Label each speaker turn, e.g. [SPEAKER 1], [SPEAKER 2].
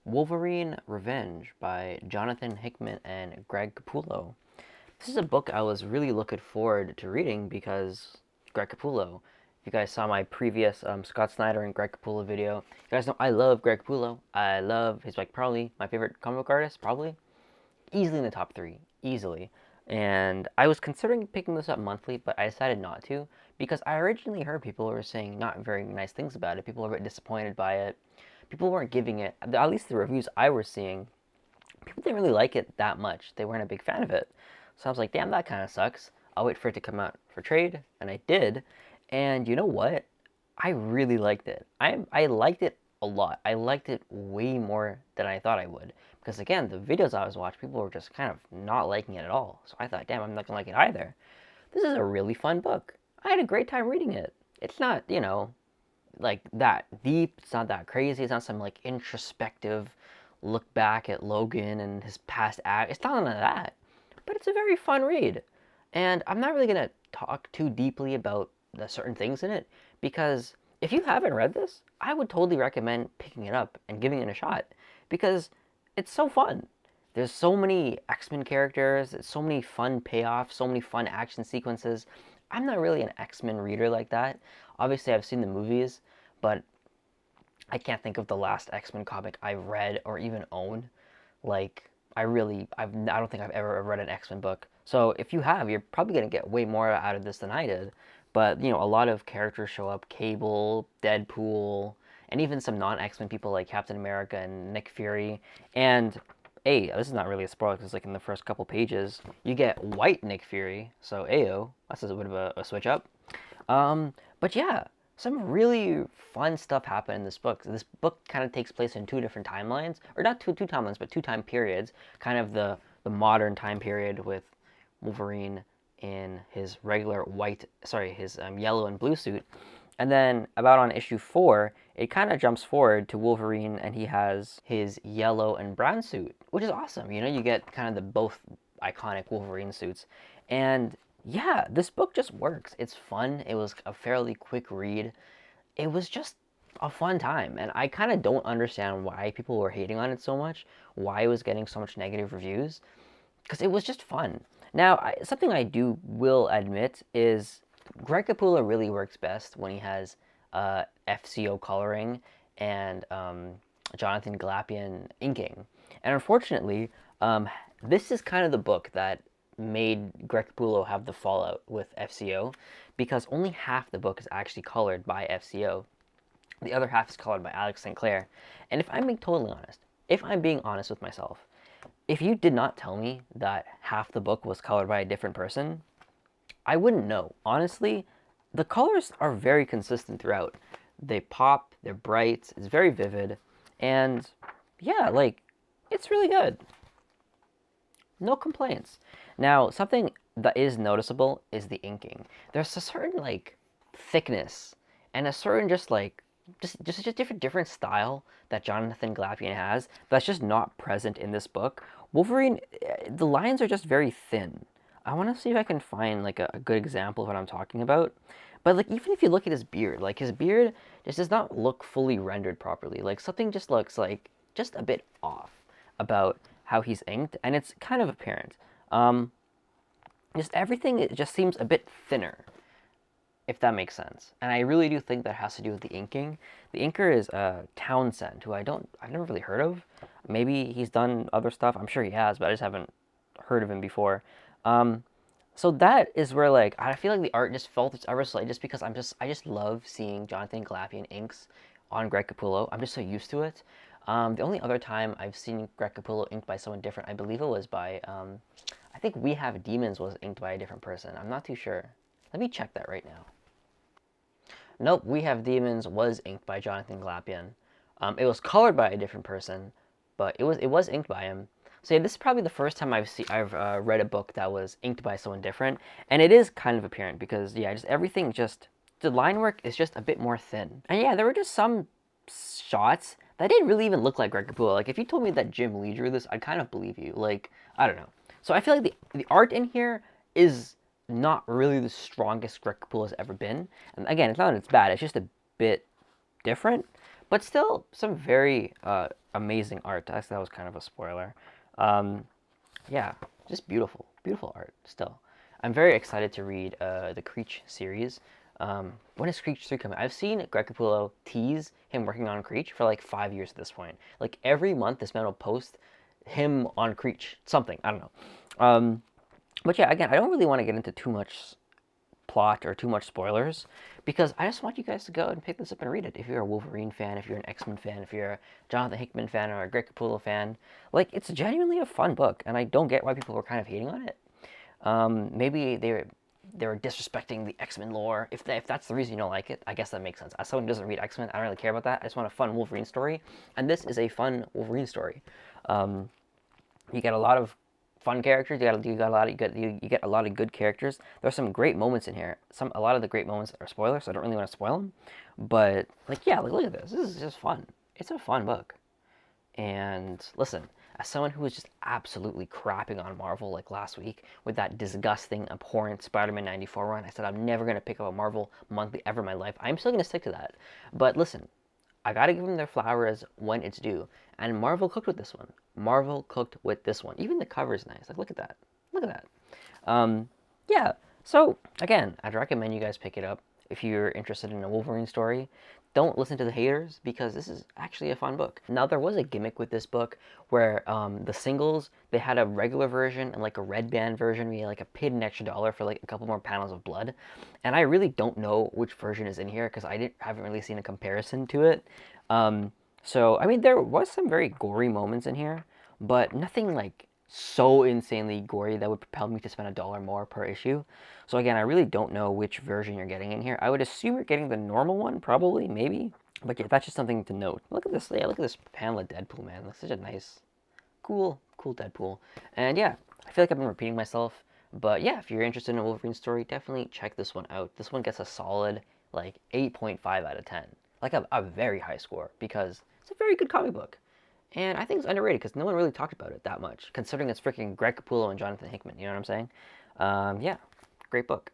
[SPEAKER 1] Wolverine Revenge by Jonathan Hickman and Greg Capullo. This is a book I was really looking forward to reading because Greg Capullo. If you guys saw my previous Scott Snyder and Greg Capullo video, you guys know I love Greg Capullo. I love his, like, probably my favorite comic book artist, probably. Easily in the top three, easily. And I was considering picking this up monthly, but I decided not to because I originally heard people were saying not very nice things about it. People were a bit disappointed by it. People weren't giving it, at least the reviews I was seeing, people didn't really like it that much. They weren't a big fan of it. So I was like, damn, that kind of sucks. I'll wait for it to come out for trade, and I did. And you know what? I really liked it. I liked it a lot. I liked it way more than I thought I would. Because again, the videos I was watching, people were just kind of not liking it at all. So I thought, damn, I'm not gonna like it either. This is a really fun book. I had a great time reading it. It's not, like that deep. It's not that crazy. It's not some like introspective look back at Logan and his past act. It's not none of that. But it's a very fun read. And I'm not really gonna talk too deeply about the certain things in it because if you haven't read this, I would totally recommend picking it up and giving it a shot because it's so fun. There's so many X-Men characters, so many fun payoffs, so many fun action sequences. I'm not really an X-Men reader like that. Obviously, I've seen the movies, but I can't think of the last X-Men comic I read or even own. Like, I don't think I've ever read an X-Men book. So if you have, you're probably gonna get way more out of this than I did. But a lot of characters show up: Cable, Deadpool, and even some non-X-Men people like Captain America and Nick Fury. And hey, this is not really a spoiler because like in the first couple pages, you get white Nick Fury. So ayo, that's a bit of a switch up. But yeah, some really fun stuff happened in this book. This book kind of takes place in two different timelines, or not two timelines, but two time periods. Kind of the modern time period with Wolverine in his regular his yellow and blue suit, and then about on issue 4, it kind of jumps forward to Wolverine, and he has his yellow and brown suit, which is awesome. You get kind of the both iconic Wolverine suits, and yeah, this book just works. It's fun. It was a fairly quick read. It was just a fun time, and I kind of don't understand why people were hating on it so much, why it was getting so much negative reviews, because it was just fun. Now, something I will admit is Greg Capullo really works best when he has FCO coloring and Jonathan Glapian inking. And unfortunately, this is kind of the book that made Greg Capullo have the fallout with FCO because only half the book is actually colored by FCO. The other half is colored by Alex St. Clair. And if I'm being honest with myself, if you did not tell me that half the book was colored by a different person, I wouldn't know. Honestly, the colors are very consistent throughout. They pop, they're bright, it's very vivid, and yeah, like, it's really good. No complaints. Now, something that is noticeable is the inking. There's a certain, like, thickness and a certain just different style that Jonathan Glapian has that's just not present in this book. Wolverine, the lines are just very thin. I want to see if I can find like a good example of what I'm talking about. But like even if you look at his beard, like his beard just does not look fully rendered properly. Like something just looks like just a bit off about how he's inked, and it's kind of apparent. Just everything it just seems a bit thinner, if that makes sense. And I really do think that has to do with the inking. The inker is Townsend, who I've never really heard of. Maybe he's done other stuff. I'm sure he has, but I just haven't heard of him before. So that is where like I feel like the art just felt its ever slightly just because I just love seeing Jonathan Glapian inks on Greg Capullo. I'm just so used to it. The only other time I've seen Greg Capullo inked by someone different, I believe it was by I think We Have Demons was inked by a different person. I'm not too sure. Let me check that right now. Nope, We Have Demons was inked by Jonathan Glapian. It was colored by a different person, but it was inked by him. So yeah, this is probably the first time I've read a book that was inked by someone different, and it is kind of apparent because yeah, the line work is just a bit more thin. And yeah, there were just some shots that didn't really even look like Greg Capullo. Like if you told me that Jim Lee drew this, I'd kind of believe you. Like I don't know. So I feel like the art in here is not really the strongest Greg Capullo has ever been. And again, it's not that it's bad, it's just a bit different, but still some very amazing art. I guess that was kind of a spoiler. Um, yeah, just beautiful, beautiful art still. I'm very excited to read the Creech series. When is Creech 3 coming? I've seen Greg Capullo tease him working on Creech for like 5 years at this point. Like every month, this man will post him on Creech, something, I don't know. But yeah, again, I don't really want to get into too much plot or too much spoilers because I just want you guys to go and pick this up and read it. If you're a Wolverine fan, if you're an X-Men fan, if you're a Jonathan Hickman fan or a Greg Capullo fan, like it's genuinely a fun book, and I don't get why people were kind of hating on it. Maybe they were disrespecting the X-Men lore. If that's the reason you don't like it, I guess that makes sense. As someone who doesn't read X-Men, I don't really care about that. I just want a fun Wolverine story, and this is a fun Wolverine story. Um, you get a lot of fun characters. You get a lot of good characters. There's some great moments in here. A lot of the great moments are spoilers, so I don't really want to spoil them. But like yeah, like look at this. This is just fun. It's a fun book. And listen, as someone who was just absolutely crapping on Marvel like last week with that disgusting, abhorrent Spider-Man 94 run, I said I'm never going to pick up a Marvel monthly ever in my life. I'm still going to stick to that. But listen, I gotta give them their flowers when it's due. And Marvel cooked with this one. Marvel cooked with this one. Even the cover is nice. Like, look at that. Look at that. Yeah. So again, I'd recommend you guys pick it up if you're interested in a Wolverine story. Don't listen to the haters because this is actually a fun book. Now there was a gimmick with this book where the singles they had a regular version and like a red band version. We like paid an extra dollar for like a couple more panels of blood, and I really don't know which version is in here because haven't really seen a comparison to it. So I mean there was some very gory moments in here, but nothing like so insanely gory that would propel me to spend $1 more per issue. So again, I really don't know which version you're getting in here. I would assume you're getting the normal one, probably, maybe. But yeah, that's just something to note. Look at this, yeah, look at this panel of Deadpool, man. That's such a nice, cool, cool Deadpool. And yeah, I feel like I've been repeating myself. But yeah, if you're interested in a Wolverine story, definitely check this one out. This one gets a solid, like, 8.5 out of 10. Like a very high score, because it's a very good comic book. And I think it's underrated because no one really talked about it that much, considering it's freaking Greg Capullo and Jonathan Hickman. You know what I'm saying? Yeah, great book.